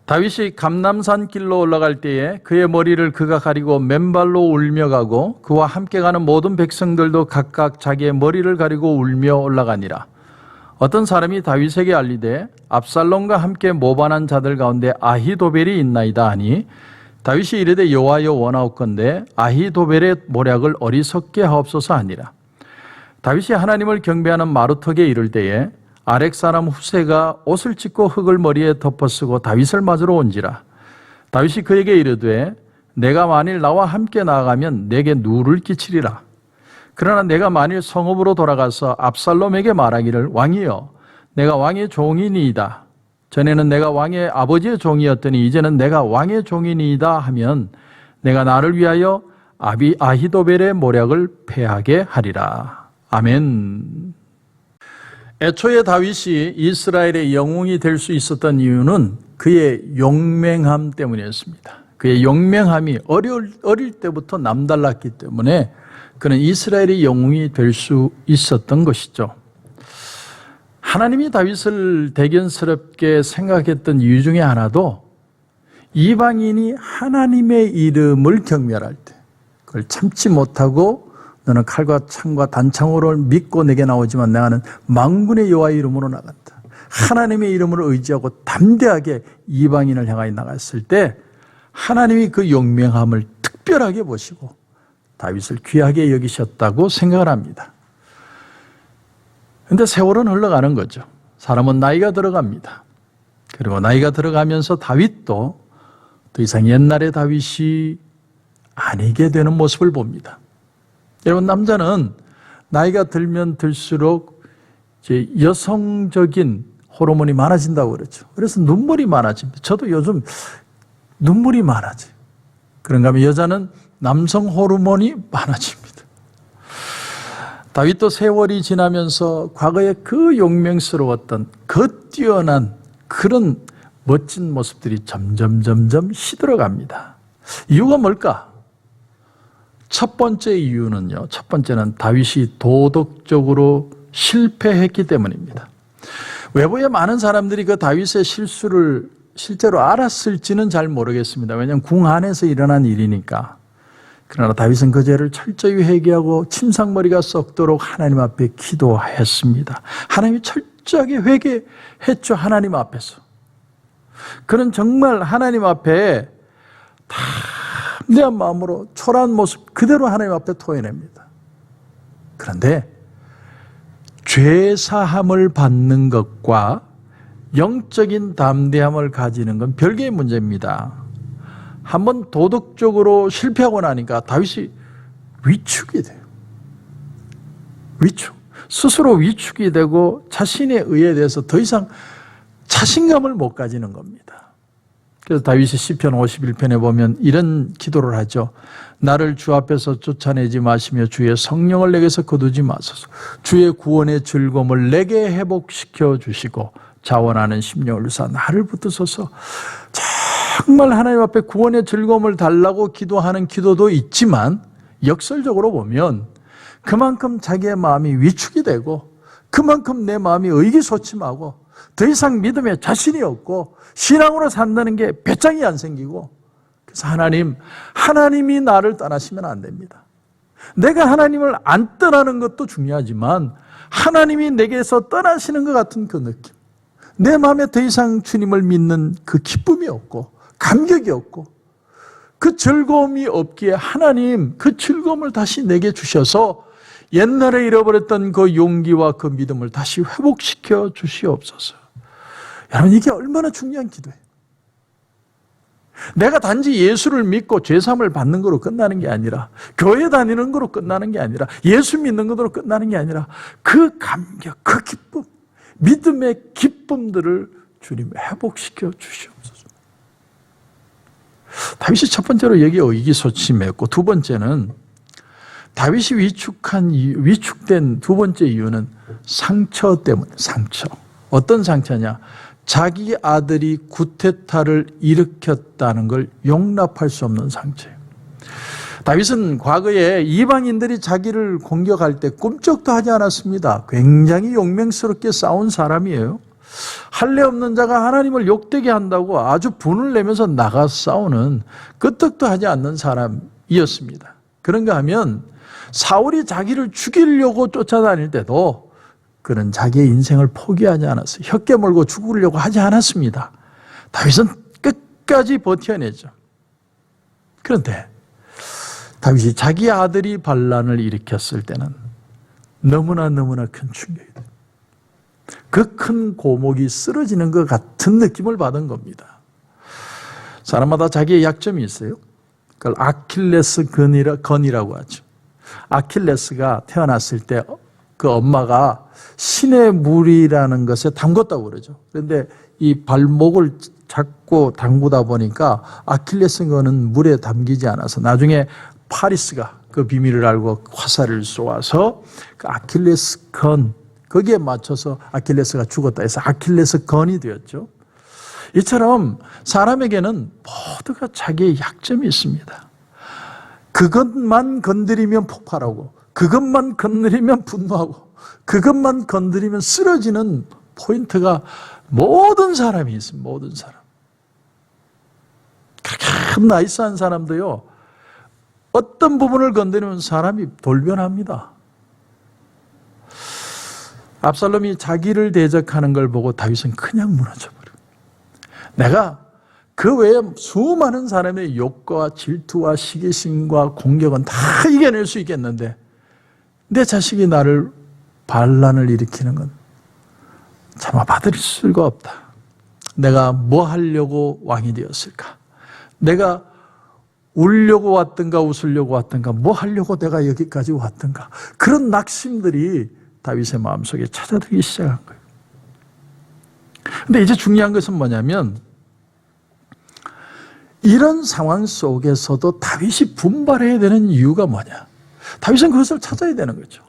다윗이 감람산 길로 올라갈 때에 그의 머리를 그가 가리고 맨발로 울며 가고 그와 함께 가는 모든 백성들도 각각 자기의 머리를 가리고 울며 올라가니라. 어떤 사람이 다윗에게 알리되 압살롬과 함께 모반한 자들 가운데 아히도벨이 있나이다 하니 다윗이 이르되 여호와여 원하옵건대 아히도벨의 모략을 어리석게 하옵소서 하니라. 다윗이 하나님을 경배하는 마루턱에 이를 때에 아렉 사람 후세가 옷을 찢고 흙을 머리에 덮어쓰고 다윗을 맞으러 온지라. 다윗이 그에게 이르되 내가 만일 나와 함께 나아가면 내게 누를 끼치리라. 그러나 내가 만일 성읍으로 돌아가서 압살롬에게 말하기를 왕이여 내가 왕의 종이니이다. 전에는 내가 왕의 아버지의 종이었더니 이제는 내가 왕의 종이니이다 하면 내가 나를 위하여 아히도벨의 모략을 패하게 하리라. 아멘. 애초에 다윗이 이스라엘의 영웅이 될 수 있었던 이유는 그의 용맹함 때문이었습니다. 그의 용맹함이 어릴 때부터 남달랐기 때문에 그는 이스라엘의 영웅이 될 수 있었던 것이죠. 하나님이 다윗을 대견스럽게 생각했던 이유 중에 하나도 이방인이 하나님의 이름을 경멸할 때 그걸 참지 못하고 너는 칼과 창과 단창으로 믿고 내게 나오지만 나는 만군의 여호와의 이름으로 나간다. 하나님의 이름을 의지하고 담대하게 이방인을 향하여 나갔을 때 하나님이 그 용맹함을 특별하게 보시고 다윗을 귀하게 여기셨다고 생각을 합니다. 그런데 세월은 흘러가는 거죠. 사람은 나이가 들어갑니다. 그리고 나이가 들어가면서 다윗도 더 이상 옛날의 다윗이 아니게 되는 모습을 봅니다. 여러분, 남자는 나이가 들면 들수록 이제 여성적인 호르몬이 많아진다고 그러죠. 그래서 눈물이 많아집니다. 저도 요즘 눈물이 많아져요. 그런가 하면 여자는 남성 호르몬이 많아집니다. 다윗도 세월이 지나면서 과거의 그 용맹스러웠던 그 뛰어난 그런 멋진 모습들이 점점 시들어갑니다. 이유가 뭘까? 첫 번째 이유는요. 첫 번째는 다윗이 도덕적으로 실패했기 때문입니다. 외부의 많은 사람들이 그 다윗의 실수를 실제로 알았을지는 잘 모르겠습니다. 왜냐하면 궁 안에서 일어난 일이니까. 그러나 다윗은 그 죄를 철저히 회개하고 침상머리가 썩도록 하나님 앞에 기도했습니다. 하나님이 철저하게 회개했죠. 하나님 앞에서. 그는 정말 하나님 앞에 담대한 마음으로 초라한 모습 그대로 하나님 앞에 토해냅니다. 그런데 죄사함을 받는 것과 영적인 담대함을 가지는 건 별개의 문제입니다. 한번 도덕적으로 실패하고 나니까 다윗이 위축이 돼요. 위축. 스스로 위축이 되고 자신의 의에 대해서 더 이상 자신감을 못 가지는 겁니다. 그래서 다윗이 시편 51편에 보면 이런 기도를 하죠. 나를 주 앞에서 쫓아내지 마시며 주의 성령을 내게서 거두지 마소서. 주의 구원의 즐거움을 내게 회복시켜 주시고 자원하는 심령을 주사 나를 붙드소서. 정말 하나님 앞에 구원의 즐거움을 달라고 기도하는 기도도 있지만 역설적으로 보면 그만큼 자기의 마음이 위축이 되고 그만큼 내 마음이 의기소침하고 더 이상 믿음에 자신이 없고 신앙으로 산다는 게 배짱이 안 생기고 그래서 하나님이 나를 떠나시면 안 됩니다. 내가 하나님을 안 떠나는 것도 중요하지만 하나님이 내게서 떠나시는 것 같은 그 느낌, 내 마음에 더 이상 주님을 믿는 그 기쁨이 없고 감격이 없고 그 즐거움이 없기에 하나님 그 즐거움을 다시 내게 주셔서 옛날에 잃어버렸던 그 용기와 그 믿음을 다시 회복시켜 주시옵소서. 여러분, 이게 얼마나 중요한 기도예요. 내가 단지 예수를 믿고 죄사함을 받는 거로 끝나는 게 아니라, 교회 다니는 거로 끝나는 게 아니라, 예수 믿는 것으로 끝나는 게 아니라 그 감격, 그 기쁨, 믿음의 기쁨들을 주님 회복시켜 주시옵소서. 다윗이 첫 번째로 여기에 의기소침했고, 두 번째는 다윗이 위축된 두 번째 이유는 상처 때문에. 상처. 어떤 상처냐? 자기 아들이 구테타를 일으켰다는 걸 용납할 수 없는 상처예요. 다윗은 과거에 이방인들이 자기를 공격할 때 꿈쩍도 하지 않았습니다. 굉장히 용맹스럽게 싸운 사람이에요. 할례 없는 자가 하나님을 욕되게 한다고 아주 분을 내면서 나가 싸우는 끄떡도 하지 않는 사람이었습니다. 그런가 하면 사울이 자기를 죽이려고 쫓아다닐 때도 그는 자기의 인생을 포기하지 않았어요. 혀깨 물고 죽으려고 하지 않았습니다. 다윗은 끝까지 버텨내죠. 그런데 다윗이 자기 아들이 반란을 일으켰을 때는 너무나 큰 충격이 돼요. 그 큰 고목이 쓰러지는 것 같은 느낌을 받은 겁니다. 사람마다 자기의 약점이 있어요. 그걸 아킬레스 건이라고 하죠. 아킬레스가 태어났을 때 그 엄마가 신의 물이라는 것에 담궜다고 그러죠. 그런데 이 발목을 잡고 담그다 보니까 아킬레스 건은 물에 담기지 않아서 나중에 파리스가 그 비밀을 알고 화살을 쏘아서 그 아킬레스 건 거기에 맞춰서 아킬레스가 죽었다 해서 아킬레스 건이 되었죠. 이처럼 사람에게는 모두가 자기의 약점이 있습니다. 그것만 건드리면 폭발하고 그것만 건드리면 분노하고 그것만 건드리면 쓰러지는 포인트가 모든 사람이 있습니다. 모든 사람. 그렇게 나이스한 사람도요. 어떤 부분을 건드리면 사람이 돌변합니다. 압살롬이 자기를 대적하는 걸 보고 다윗은 그냥 무너져버려요. 내가 그 외에 수많은 사람의 욕과 질투와 시기심과 공격은 다 이겨낼 수 있겠는데 내 자식이 나를 반란을 일으키는 건 차마 받을 수가 없다. 내가 뭐 하려고 왕이 되었을까? 내가 울려고 왔던가 웃으려고 왔던가 뭐 하려고 내가 여기까지 왔던가 그런 낙심들이 다윗의 마음속에 찾아들기 시작한 거예요. 그런데 이제 중요한 것은 뭐냐면 이런 상황 속에서도 다윗이 분발해야 되는 이유가 뭐냐? 다윗은 그것을 찾아야 되는 거죠.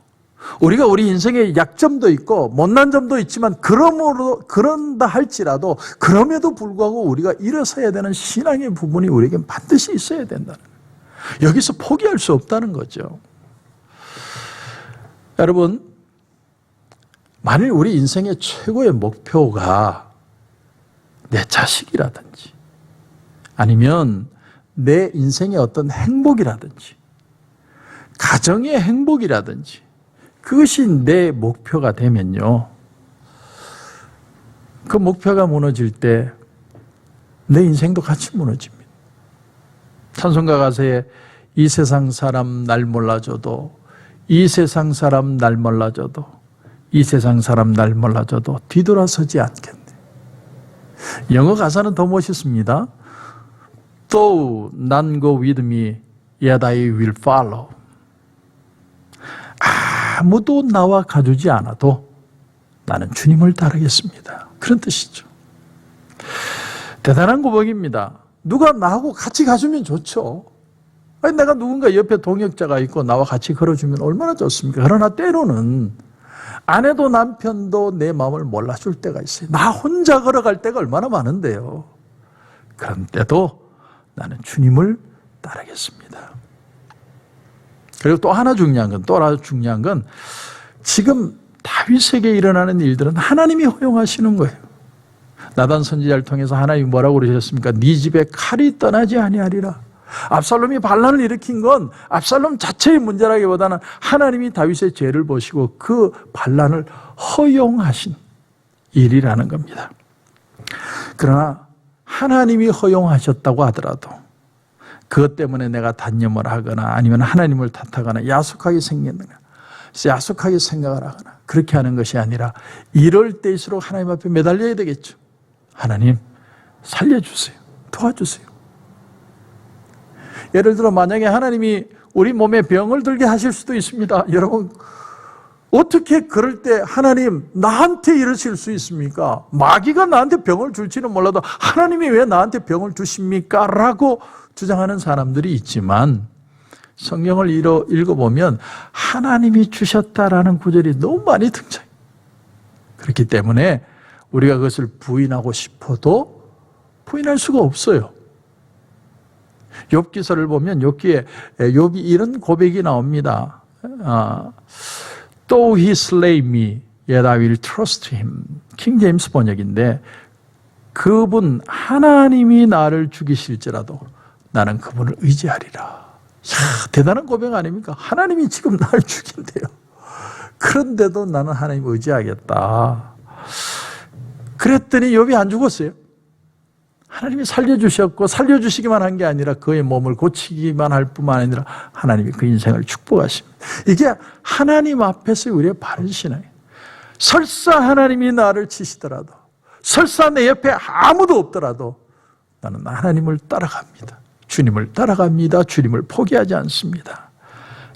우리가 우리 인생에 약점도 있고 못난 점도 있지만 그런다 할지라도 그럼에도 불구하고 우리가 일어서야 되는 신앙의 부분이 우리에게 반드시 있어야 된다는 거예요. 여기서 포기할 수 없다는 거죠. 여러분, 만일 우리 인생의 최고의 목표가 내 자식이라든지 아니면 내 인생의 어떤 행복이라든지 가정의 행복이라든지 그것이 내 목표가 되면요. 그 목표가 무너질 때 내 인생도 같이 무너집니다. 찬송가 가사에 이 세상 사람 날 몰라줘도 이 세상 사람 날 몰라줘도 이 세상 사람 날 몰라줘도 뒤돌아서지 않겠네. 영어 가사는 더 멋있습니다. Though none go with me, yet I will follow. 아무도 나와 가주지 않아도 나는 주님을 따르겠습니다. 그런 뜻이죠. 대단한 고백입니다. 누가 나하고 같이 가주면 좋죠. 아니, 내가 누군가 옆에 동역자가 있고 나와 같이 걸어주면 얼마나 좋습니까? 그러나 때로는 아내도 남편도 내 마음을 몰라줄 때가 있어요. 나 혼자 걸어갈 때가 얼마나 많은데요. 그런 때도 나는 주님을 따르겠습니다. 그리고 또 하나 중요한 건 지금 다윗에게 일어나는 일들은 하나님이 허용하시는 거예요. 나단 선지자를 통해서 하나님이 뭐라고 그러셨습니까? 네 집에 칼이 떠나지 아니하리라. 압살롬이 반란을 일으킨 건 압살롬 자체의 문제라기보다는 하나님이 다윗의 죄를 보시고 그 반란을 허용하신 일이라는 겁니다. 그러나 하나님이 허용하셨다고 하더라도 그것 때문에 내가 단념을 하거나 아니면 하나님을 탓하거나 야속하게 생각을 하거나 그렇게 하는 것이 아니라 이럴 때일수록 하나님 앞에 매달려야 되겠죠. 하나님 살려주세요. 도와주세요. 예를 들어 만약에 하나님이 우리 몸에 병을 들게 하실 수도 있습니다. 여러분 어떻게 그럴 때 하나님 나한테 이러실 수 있습니까? 마귀가 나한테 병을 줄지는 몰라도 하나님이 왜 나한테 병을 주십니까? 라고 주장하는 사람들이 있지만 성경을 읽어보면 하나님이 주셨다라는 구절이 너무 많이 등장해요. 그렇기 때문에 우리가 그것을 부인하고 싶어도 부인할 수가 없어요. 욥기서를 보면 욥이 이런 고백이 나옵니다. Though he slay me, yet I will trust him. 킹 제임스 번역인데 그분 하나님이 나를 죽이실지라도 나는 그분을 의지하리라. 이야, 대단한 고백 아닙니까? 하나님이 지금 나를 죽인대요. 그런데도 나는 하나님을 의지하겠다. 그랬더니 욥이 안 죽었어요. 하나님이 살려주셨고 살려주시기만 한 게 아니라 그의 몸을 고치기만 할 뿐만 아니라 하나님이 그 인생을 축복하십니다. 이게 하나님 앞에서 우리의 바른 신앙이에요. 설사 하나님이 나를 치시더라도, 설사 내 옆에 아무도 없더라도 나는 하나님을 따라갑니다. 주님을 따라갑니다. 주님을 포기하지 않습니다.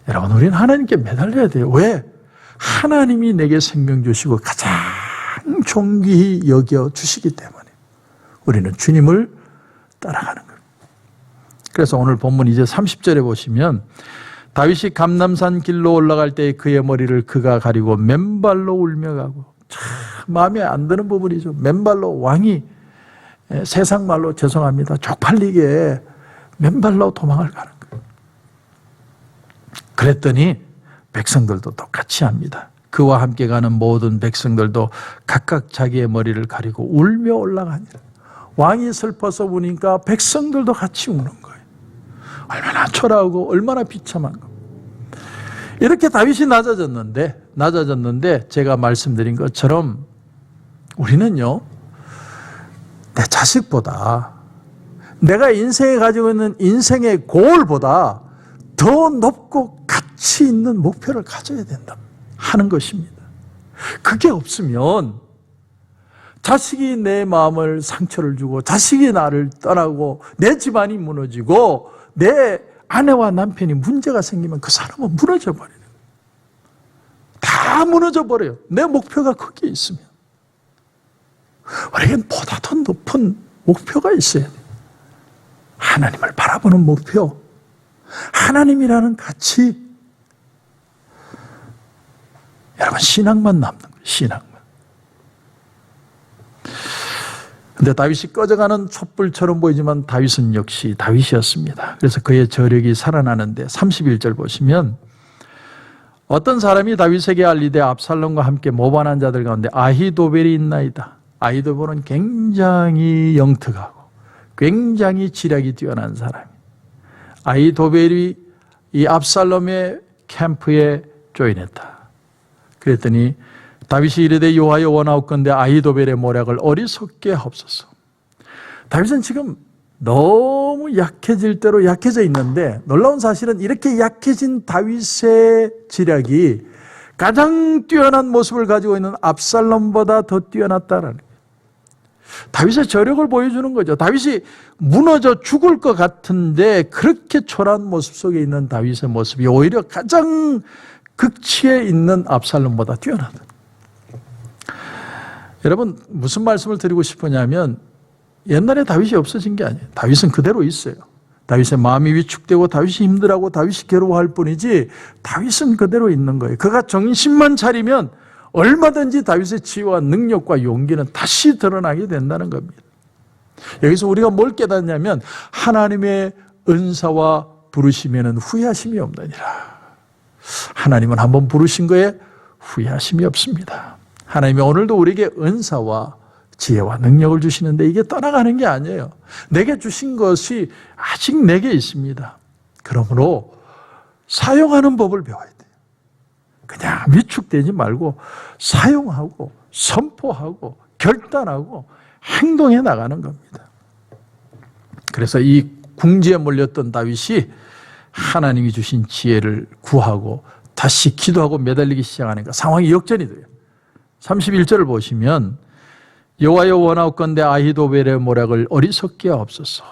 여러분, 우리는 하나님께 매달려야 돼요. 왜? 하나님이 내게 생명 주시고 가장 존귀히 여겨 주시기 때문에 우리는 주님을 따라가는 거예요. 그래서 오늘 본문 이제 30절에 보시면 다윗이 감람산 길로 올라갈 때 그의 머리를 그가 가리고 맨발로 울며 가고, 참 마음에 안 드는 부분이죠. 맨발로, 왕이 세상 말로 죄송합니다, 쪽팔리게 맨발로 도망을 가는 거예요. 그랬더니 백성들도 똑같이 합니다. 그와 함께 가는 모든 백성들도 각각 자기의 머리를 가리고 울며 올라가니라. 왕이 슬퍼서 우니까 백성들도 같이 우는 거예요. 얼마나 초라하고 얼마나 비참한 거. 이렇게 다윗이 낮아졌는데 제가 말씀드린 것처럼 우리는요, 내 자식보다, 내가 인생에 가지고 있는 인생의 고울보다 더 높고 가치 있는 목표를 가져야 된다 하는 것입니다. 그게 없으면 자식이 내 마음을 상처를 주고, 자식이 나를 떠나고, 내 집안이 무너지고, 내 아내와 남편이 문제가 생기면 그 사람은 무너져 버리는 거예요. 다 무너져 버려요. 내 목표가 거기에 있으면. 우리에겐 보다 더 높은 목표가 있어야 돼요. 하나님을 바라보는 목표, 하나님이라는 가치. 여러분, 신앙만 남는 거예요. 신앙만. 근데 다윗이 꺼져가는 촛불처럼 보이지만 다윗은 역시 다윗이었습니다. 그래서 그의 저력이 살아나는데 31절 보시면 어떤 사람이 다윗에게 알리되 압살롬과 함께 모반한 자들 가운데 아히도벨이 있나이다. 아히도벨은 굉장히 영특하고 굉장히 지략이 뛰어난 사람이에요. 아히도벨이 이 압살롬의 캠프에 조인했다. 그랬더니 다윗이 이르되 여호와여 원하옵건대 아히도벨의 모략을 어리석게 하옵소서. 다윗은 지금 너무 약해질 대로 약해져 있는데, 놀라운 사실은 이렇게 약해진 다윗의 지략이 가장 뛰어난 모습을 가지고 있는 압살롬보다 더 뛰어났다라는 거예요. 다윗의 저력을 보여주는 거죠. 다윗이 무너져 죽을 것 같은데 그렇게 초라한 모습 속에 있는 다윗의 모습이 오히려 가장 극치에 있는 압살롬보다 뛰어나다. 여러분, 무슨 말씀을 드리고 싶으냐면 옛날에 다윗이 없어진 게 아니에요. 다윗은 그대로 있어요. 다윗의 마음이 위축되고 다윗이 힘들어하고 다윗이 괴로워할 뿐이지 다윗은 그대로 있는 거예요. 그가 정신만 차리면 얼마든지 다윗의 지혜와 능력과 용기는 다시 드러나게 된다는 겁니다. 여기서 우리가 뭘 깨닫냐면 하나님의 은사와 부르심에는 후회하심이 없느니라. 하나님은 한번 부르신 거에 후회하심이 없습니다. 하나님이 오늘도 우리에게 은사와 지혜와 능력을 주시는데 이게 떠나가는 게 아니에요. 내게 주신 것이 아직 내게 있습니다. 그러므로 사용하는 법을 배워야 돼요. 그냥 위축되지 말고 사용하고 선포하고 결단하고 행동해 나가는 겁니다. 그래서 이 궁지에 몰렸던 다윗이 하나님이 주신 지혜를 구하고 다시 기도하고 매달리기 시작하니까 상황이 역전이 돼요. 31절을 보시면 여호와여 원하옵건대 아히도벨의 모략을 어리석게 하옵소서.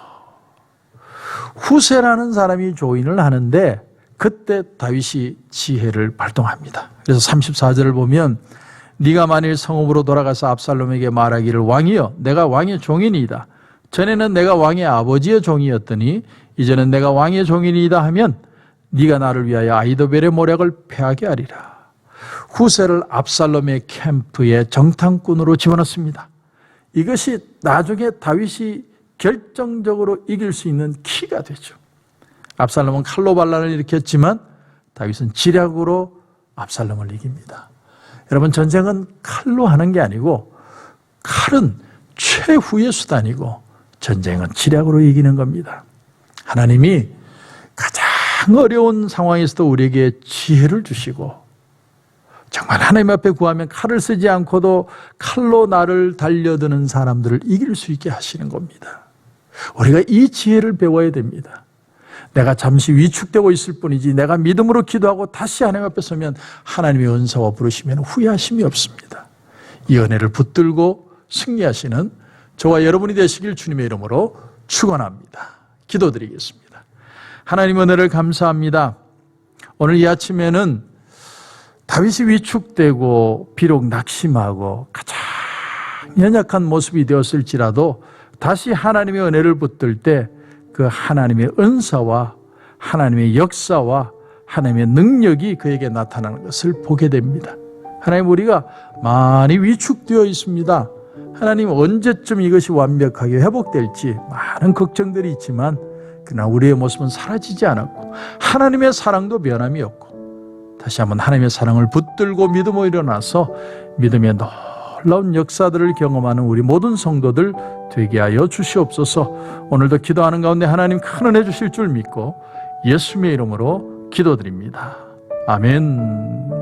후세라는 사람이 조인을 하는데 그때 다윗이 지혜를 발동합니다. 그래서 34절을 보면 네가 만일 성읍으로 돌아가서 압살롬에게 말하기를 왕이여 내가 왕의 종이니이다. 전에는 내가 왕의 아버지의 종이었더니 이제는 내가 왕의 종이니이다 하면 네가 나를 위하여 아히도벨의 모략을 패하게 하리라. 후세를 압살롬의 캠프에 정탐꾼으로 집어넣습니다. 이것이 나중에 다윗이 결정적으로 이길 수 있는 키가 되죠. 압살롬은 칼로 반란을 일으켰지만 다윗은 지략으로 압살롬을 이깁니다. 여러분, 전쟁은 칼로 하는 게 아니고 칼은 최후의 수단이고 전쟁은 지략으로 이기는 겁니다. 하나님이 가장 어려운 상황에서도 우리에게 지혜를 주시고 정말 하나님 앞에 구하면 칼을 쓰지 않고도 칼로 나를 달려드는 사람들을 이길 수 있게 하시는 겁니다. 우리가 이 지혜를 배워야 됩니다. 내가 잠시 위축되고 있을 뿐이지 내가 믿음으로 기도하고 다시 하나님 앞에 서면 하나님의 은사와 부르시면 후회하심이 없습니다. 이 은혜를 붙들고 승리하시는 저와 여러분이 되시길 주님의 이름으로 축원합니다. 기도드리겠습니다. 하나님 은혜를 감사합니다. 오늘 이 아침에는 다윗이 위축되고 비록 낙심하고 가장 연약한 모습이 되었을지라도 다시 하나님의 은혜를 붙들 때 그 하나님의 은사와 하나님의 역사와 하나님의 능력이 그에게 나타나는 것을 보게 됩니다. 하나님, 우리가 많이 위축되어 있습니다. 하나님, 언제쯤 이것이 완벽하게 회복될지 많은 걱정들이 있지만 그러나 우리의 모습은 사라지지 않았고 하나님의 사랑도 변함이 없고 다시 한번 하나님의 사랑을 붙들고 믿음으로 일어나서 믿음의 놀라운 역사들을 경험하는 우리 모든 성도들 되게 하여 주시옵소서. 오늘도 기도하는 가운데 하나님 큰 은혜 주실 줄 믿고 예수님의 이름으로 기도드립니다. 아멘.